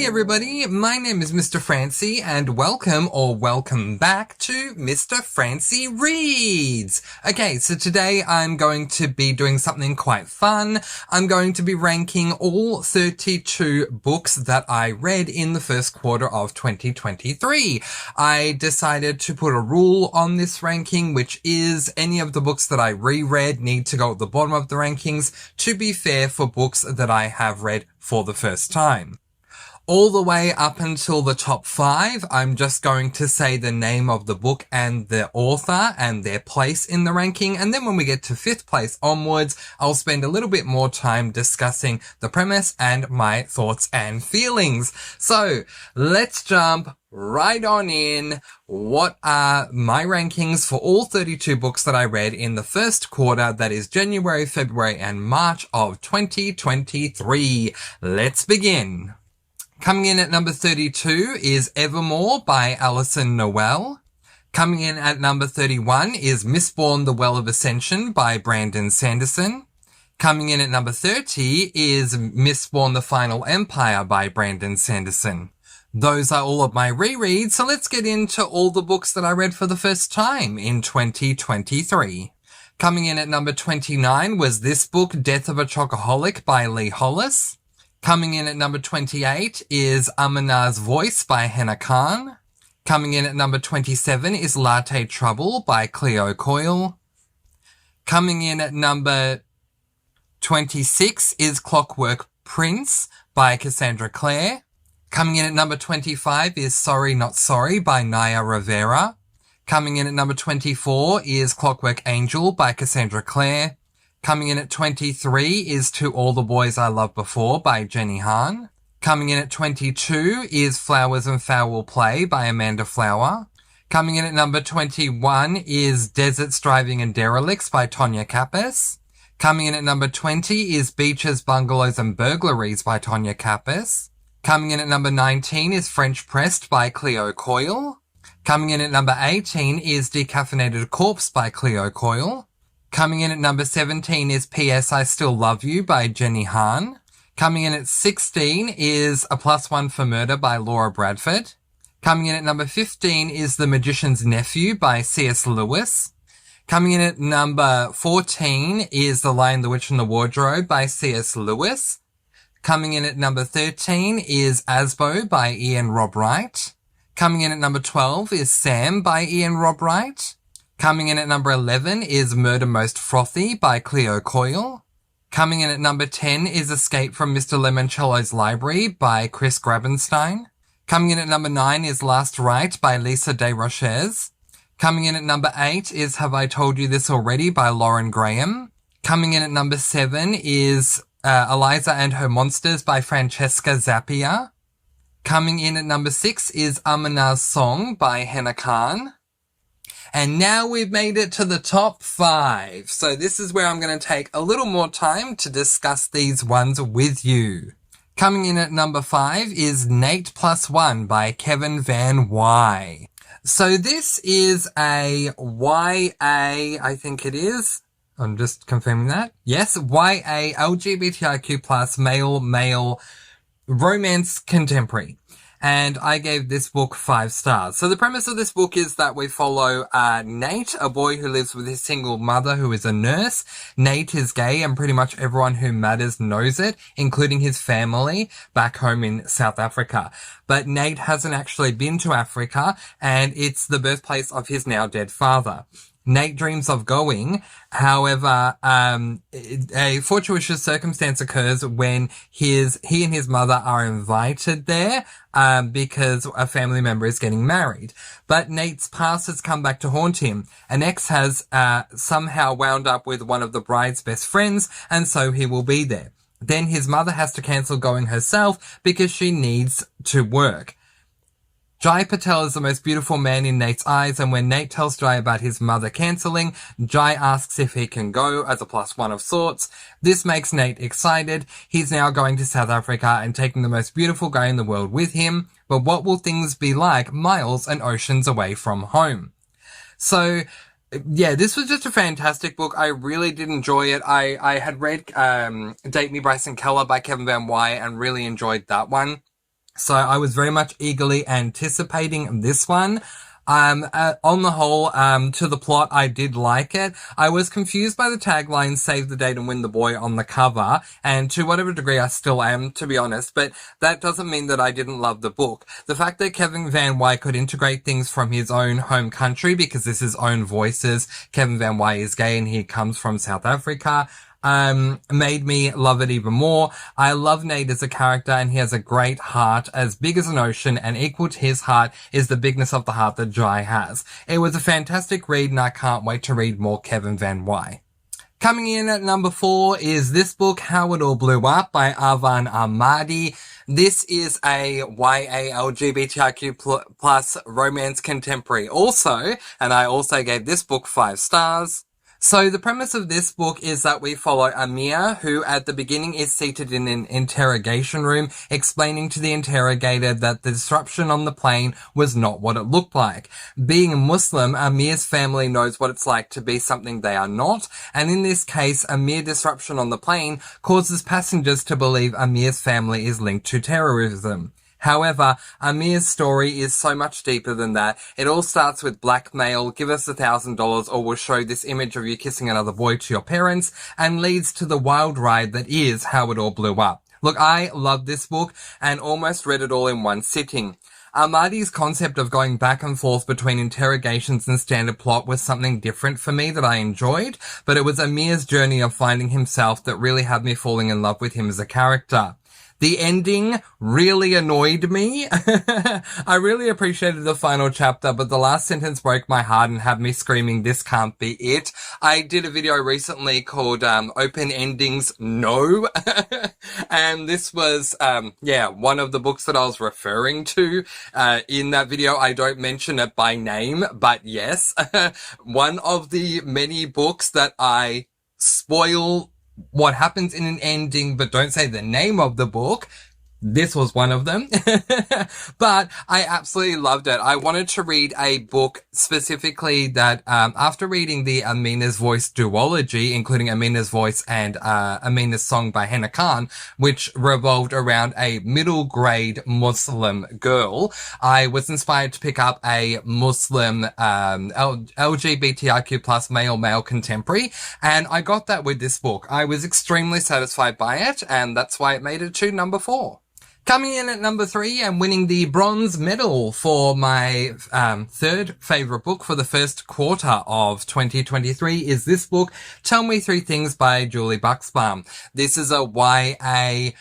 everybody, my name is Mr. Francy and welcome back to Mr. Francy Reads. Okay, so today I'm going to be doing something quite fun. I'm going to be ranking all 32 books that I read in the first quarter of 2023. I decided to put a rule on this ranking, which is any of the books that I reread need to go at the bottom of the rankings to be fair for books that I have read for the first time. All the way up until the top 5, I'm just going to say the name of the book and the author and their place in the ranking. And then when we get to 5th place onwards, I'll spend a little bit more time discussing the premise and my thoughts and feelings. So let's jump right on in. What are my rankings for all 32 books that I read in the first quarter, that is January, February, and March of 2023? Let's begin. Coming in at number 32 is Evermore by Alison Noel. Coming in at number 31 is Mistborn: The Well of Ascension by Brandon Sanderson. Coming in at number 30 is Mistborn: The Final Empire by Brandon Sanderson. Those are all of my rereads, so let's get into all the books that I read for the first time in 2023. Coming in at number 29 was this book, Death of a Chocoholic by Lee Hollis. Coming in at number 28 is Amanna's Voice by Hannah Khan. Coming in at number 27 is Latte Trouble by Cleo Coyle. Coming in at number 26 is Clockwork Prince by Cassandra Clare. Coming in at number 25 is Sorry Not Sorry by Naya Rivera. Coming in at number 24 is Clockwork Angel by Cassandra Clare. Coming in at 23 is To All the Boys I Loved Before by Jenny Han. Coming in at 22 is Flowers and Foul Play by Amanda Flower. Coming in at number 21 is Deserts, Driving and Derelicts by Tonya Kappas. Coming in at number 20 is Beaches, Bungalows and Burglaries by Tonya Kappas. Coming in at number 19 is French Pressed by Cleo Coyle. Coming in at number 18 is Decaffeinated Corpse by Cleo Coyle. Coming in at number 17 is P.S. I Still Love You by Jenny Han. Coming in at 16 is A Plus One for Murder by Laura Bradford. Coming in at number 15 is The Magician's Nephew by C.S. Lewis. Coming in at number 14 is The Lion, the Witch and the Wardrobe by C.S. Lewis. Coming in at number 13 is Asbo by Ian Rob Wright. Coming in at number 12 is Sam by Ian Rob Wright. Coming in at number 11 is Murder Most Frothy by Cleo Coyle. Coming in at number 10 is Escape from Mr. Lemoncello's Library by Chris Grabenstein. Coming in at number 9 is Last Rite by Lisa DesRoches. Coming in at number 8 is Have I Told You This Already by Lauren Graham. Coming in at number 7 is Eliza and Her Monsters by Francesca Zappia. Coming in at number 6 is Amanna's Song by Hannah Khan. And now we've made it to the top 5. So this is where I'm going to take a little more time to discuss these ones with you. Coming in at number 5 is Nate Plus One by Kevin Van Wy. So this is a YA, I think it is. I'm just confirming that. Yes, YA LGBTIQ plus male romance contemporary. And I gave this book 5 stars. So the premise of this book is that we follow Nate, a boy who lives with his single mother who is a nurse. Nate is gay and pretty much everyone who matters knows it, including his family back home in South Africa. But Nate hasn't actually been to Africa, and it's the birthplace of his now dead father. Nate dreams of going. However, a fortuitous circumstance occurs when he and his mother are invited there, because a family member is getting married. But Nate's past has come back to haunt him. An ex has, somehow wound up with one of the bride's best friends, and so he will be there. Then his mother has to cancel going herself because she needs to work. Jai Patel is the most beautiful man in Nate's eyes, and when Nate tells Jai about his mother cancelling, Jai asks if he can go as a plus one of sorts. This makes Nate excited. He's now going to South Africa and taking the most beautiful guy in the world with him. But what will things be like miles and oceans away from home? So, yeah, this was just a fantastic book. I really did enjoy it. I had read Date Me Bryson Keller by Kevin Van Wy and really enjoyed that one. So I was very much eagerly anticipating this one. On the whole, to the plot, I did like it. I was confused by the tagline, save the date and win the boy on the cover. And to whatever degree I still am, to be honest, but that doesn't mean that I didn't love the book. The fact that Kevin Van Wy could integrate things from his own home country, because this is own voices. Kevin Van Wy is gay and he comes from South Africa. Made me love it even more. I love Nate as a character, and he has a great heart, as big as an ocean, and equal to his heart is the bigness of the heart that Jai has. It was a fantastic read, and I can't wait to read more Kevin Van Wy. Coming in at number 4 is this book, How It All Blew Up by Arvan Ahmadi. This is a YA LGBTIQ plus romance contemporary also, and I also gave this book 5 stars. So the premise of this book is that we follow Amir, who at the beginning is seated in an interrogation room, explaining to the interrogator that the disruption on the plane was not what it looked like. Being a Muslim, Amir's family knows what it's like to be something they are not, and in this case, a mere disruption on the plane causes passengers to believe Amir's family is linked to terrorism. However, Amir's story is so much deeper than that. It all starts with blackmail, give us $1,000 or we'll show this image of you kissing another boy to your parents, and leads to the wild ride that is How It All Blew Up. Look, I love this book and almost read it all in one sitting. Ahmadi's concept of going back and forth between interrogations and standard plot was something different for me that I enjoyed, but it was Amir's journey of finding himself that really had me falling in love with him as a character. The ending really annoyed me. I really appreciated the final chapter, but the last sentence broke my heart and had me screaming, this can't be it. I did a video recently called Open Endings No. And this was, one of the books that I was referring to in that video. I don't mention it by name, but yes, one of the many books that I spoil what happens in an ending, but don't say the name of the book. This was one of them. But I absolutely loved it. I wanted to read a book specifically that, after reading the Amina's Voice duology, including Amina's Voice and Amina's Song by Hannah Khan, which revolved around a middle grade Muslim girl, I was inspired to pick up a Muslim LGBTIQ plus male contemporary, and I got that with this book. I was extremely satisfied by it, and that's why it made it to number 4. Coming in at number 3 and winning the bronze medal for my third favourite book for the first quarter of 2023 is this book, Tell Me 3 Things by Julie Buxbaum. This is a YA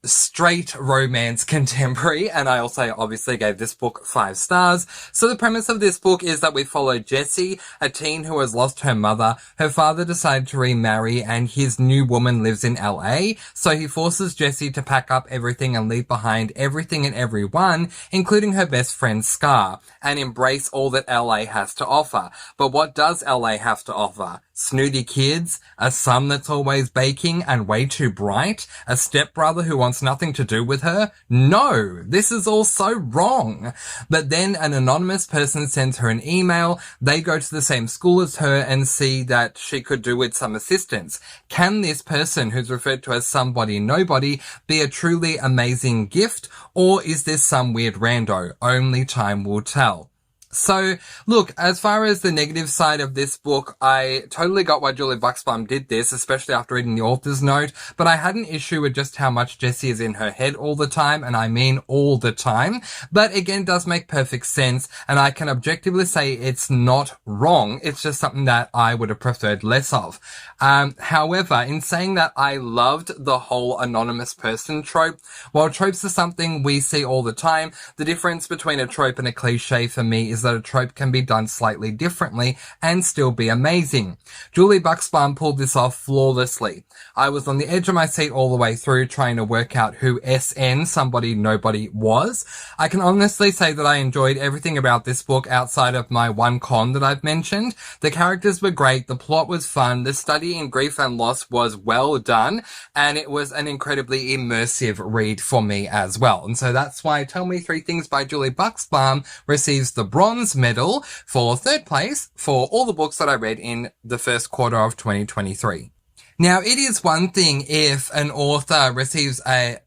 straight romance contemporary, and I also obviously gave this book 5 stars. So the premise of this book is that we follow Jessie, a teen who has lost her mother. Her father decided to remarry and his new woman lives in LA, so he forces Jessie to pack up everything and leave behind everything and everyone, including her best friend Scar, and embrace all that LA has to offer. But what does LA have to offer? Snooty kids, a son that's always baking and way too bright, a stepbrother who wants nothing to do with her? No, this is all so wrong. But then an anonymous person sends her an email, they go to the same school as her and see that she could do with some assistance. Can this person, who's referred to as somebody nobody, be a truly amazing gift, or is this some weird rando? Only time will tell. So, look, as far as the negative side of this book, I totally got why Julie Buxbaum did this, especially after reading the author's note, but I had an issue with just how much Jessie is in her head all the time, and I mean all the time. But again, it does make perfect sense, and I can objectively say it's not wrong, it's just something that I would have preferred less of. However, in saying that, I loved the whole anonymous person trope. While tropes are something we see all the time, the difference between a trope and a cliche for me is that a trope can be done slightly differently and still be amazing. Julie Buxbaum pulled this off flawlessly. I was on the edge of my seat all the way through trying to work out who SN, somebody nobody, was. I can honestly say that I enjoyed everything about this book outside of my one con that I've mentioned. The characters were great, the plot was fun, the study in grief and loss was well done, and it was an incredibly immersive read for me as well. And so that's why Tell Me 3 Things by Julie Buxbaum receives the bronze medal for third place for all the books that I read in the first quarter of 2023. Now, it is one thing if an author receives a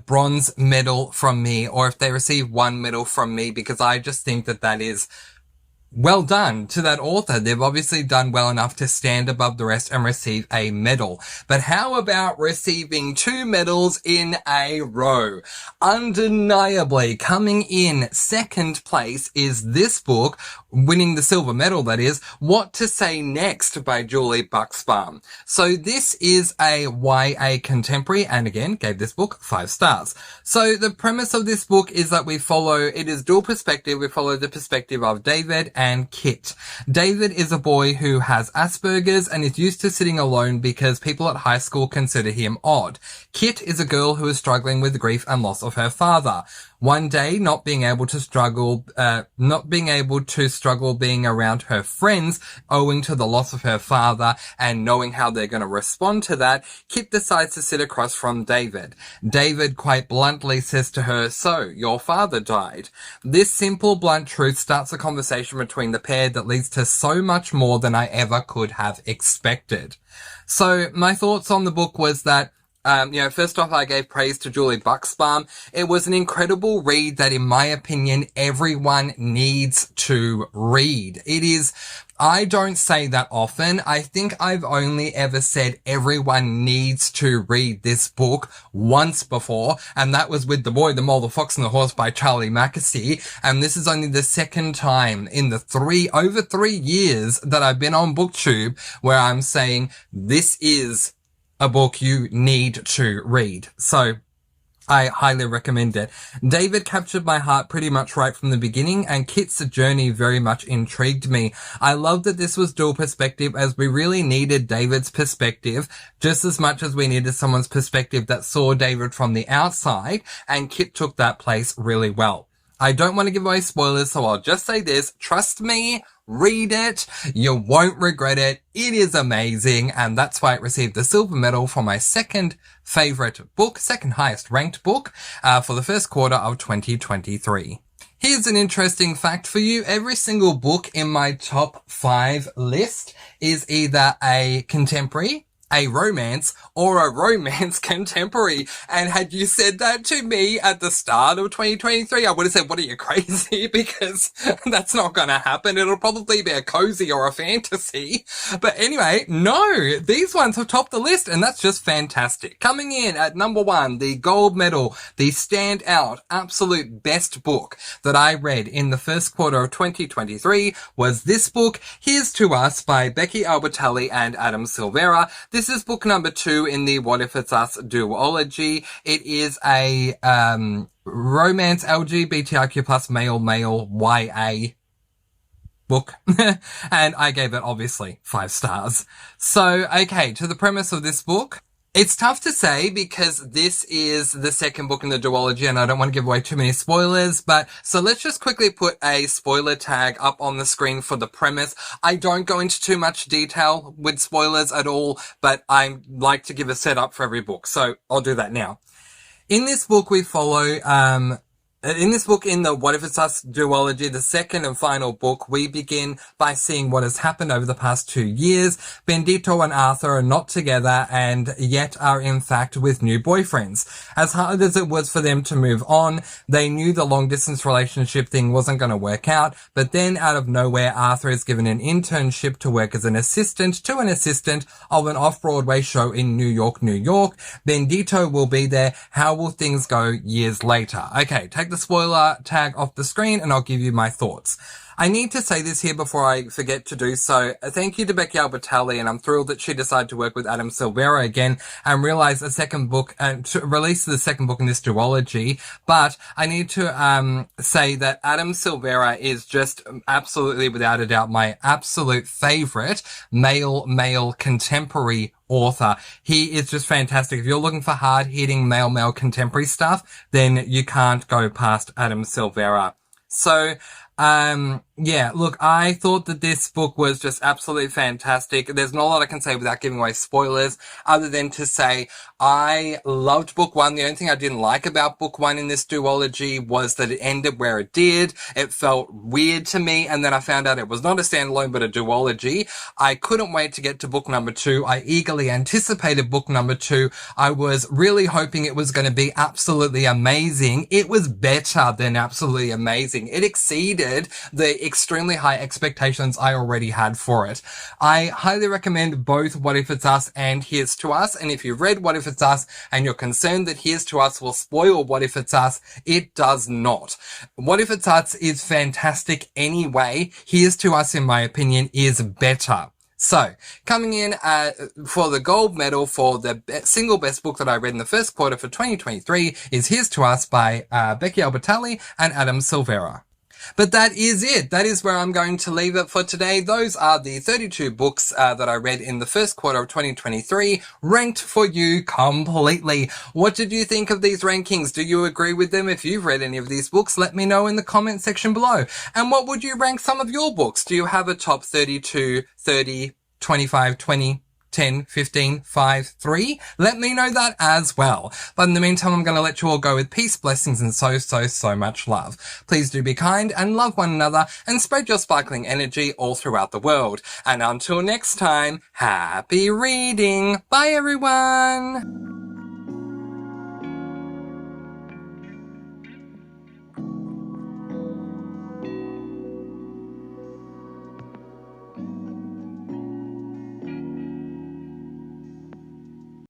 bronze medal from me, or if they receive one medal from me, because I just think that that is well done to that author. They've obviously done well enough to stand above the rest and receive a medal. But how about receiving 2 medals in a row? Undeniably, coming in second place is this book, winning the silver medal, that is, What to Say Next by Julie Buxbaum. So this is a YA contemporary, and again, gave this book 5 stars. So the premise of this book is that it is dual perspective. We follow the perspective of David and Kit. David is a boy who has Asperger's and is used to sitting alone because people at high school consider him odd. Kit is a girl who is struggling with grief and loss of her father. One day, not being able to struggle being around her friends owing to the loss of her father and knowing how they're going to respond to that, Kit decides to sit across from David. David quite bluntly says to her, "So, your father died." This simple, blunt truth starts a conversation between the pair that leads to so much more than I ever could have expected. So, my thoughts on the book was that first off, I gave praise to Julie Buxbaum. It was an incredible read that, in my opinion, everyone needs to read. I don't say that often. I think I've only ever said everyone needs to read this book once before, and that was with The Boy, the Mole, the Fox and the Horse by Charlie Mackesy. And this is only the second time in the over 3 years that I've been on BookTube where I'm saying this is a book you need to read. So I highly recommend it. David captured my heart pretty much right from the beginning, and Kit's journey very much intrigued me. I love that this was dual perspective, as we really needed David's perspective just as much as we needed someone's perspective that saw David from the outside, and Kit took that place really well. I don't want to give away spoilers, so I'll just say this. Trust me, read it. You won't regret it. It is amazing, and that's why it received the silver medal for my second highest ranked book for the first quarter of 2023. Here's an interesting fact for you. Every single book in my top 5 list is either a contemporary, a romance, or a romance contemporary. And had you said that to me at the start of 2023, I would have said, what are you, crazy? Because that's not going to happen. It'll probably be a cozy or a fantasy. But anyway, no, these ones have topped the list, and that's just fantastic. Coming in at number 1, the gold medal, the standout, absolute best book that I read in the first quarter of 2023 was this book, Here's to Us by Becky Albertalli and Adam Silvera. This is book number 2 in the What If It's Us duology. It is a romance LGBTIQ plus male YA book. And I gave it obviously 5 stars. So, okay, to the premise of this book. It's tough to say because this is the second book in the duology and I don't want to give away too many spoilers, but so let's just quickly put a spoiler tag up on the screen for the premise. I don't go into too much detail with spoilers at all, but I like to give a setup for every book, so I'll do that now. In this book we follow, in the What If It's Us duology, the second and final book, we begin by seeing what has happened over the past 2 years. Bendito and Arthur are not together and yet are in fact with new boyfriends. As hard as it was for them to move on, they knew the long distance relationship thing wasn't going to work out, but then out of nowhere, Arthur is given an internship to work as an assistant of an off-Broadway show in New York, New York. Bendito will be there. How will things go years later? Okay, take the spoiler tag off the screen and I'll give you my thoughts. I need to say this here before I forget to do so. Thank you to Becky Albertalli, and I'm thrilled that she decided to work with Adam Silvera again and realize the second book and to release the second book in this duology. But I need to say that Adam Silvera is just absolutely, without a doubt, my absolute favorite male contemporary author. He is just fantastic. If you're looking for hard-hitting male contemporary stuff, then you can't go past Adam Silvera. So, Yeah, look, I thought that this book was just absolutely fantastic. There's not a lot I can say without giving away spoilers, other than to say I loved book one. The only thing I didn't like about book one in this duology was that it ended where it did. It felt weird to me, and then I found out it was not a standalone but a duology. I couldn't wait to get to book number two. I eagerly anticipated book number two. I was really hoping it was going to be absolutely amazing. It was better than absolutely amazing. It exceeded the extremely high expectations I already had for it. I highly recommend both What If It's Us and Here's to Us, and if you've read What If It's Us and you're concerned that Here's to Us will spoil What If It's Us, it does not. What If It's Us is fantastic anyway. Here's to Us, in my opinion, is better. So, coming in for the gold medal for the single best book that I read in the first quarter for 2023 is Here's to Us by Becky Albertalli and Adam Silvera. But that is it. That is where I'm going to leave it for today. Those are the 32 books that I read in the first quarter of 2023, ranked for you completely. What did you think of these rankings? Do you agree with them? If you've read any of these books, let me know in the comment section below. And what would you rank some of your books? Do you have a top 32, 30, 25, 20, 10, 15, 5, 3? Let me know that as well. But in the meantime, I'm going to let you all go with peace, blessings, and so much love. Please do be kind and love one another and spread your sparkling energy all throughout the world. And until next time, happy reading. Bye, everyone.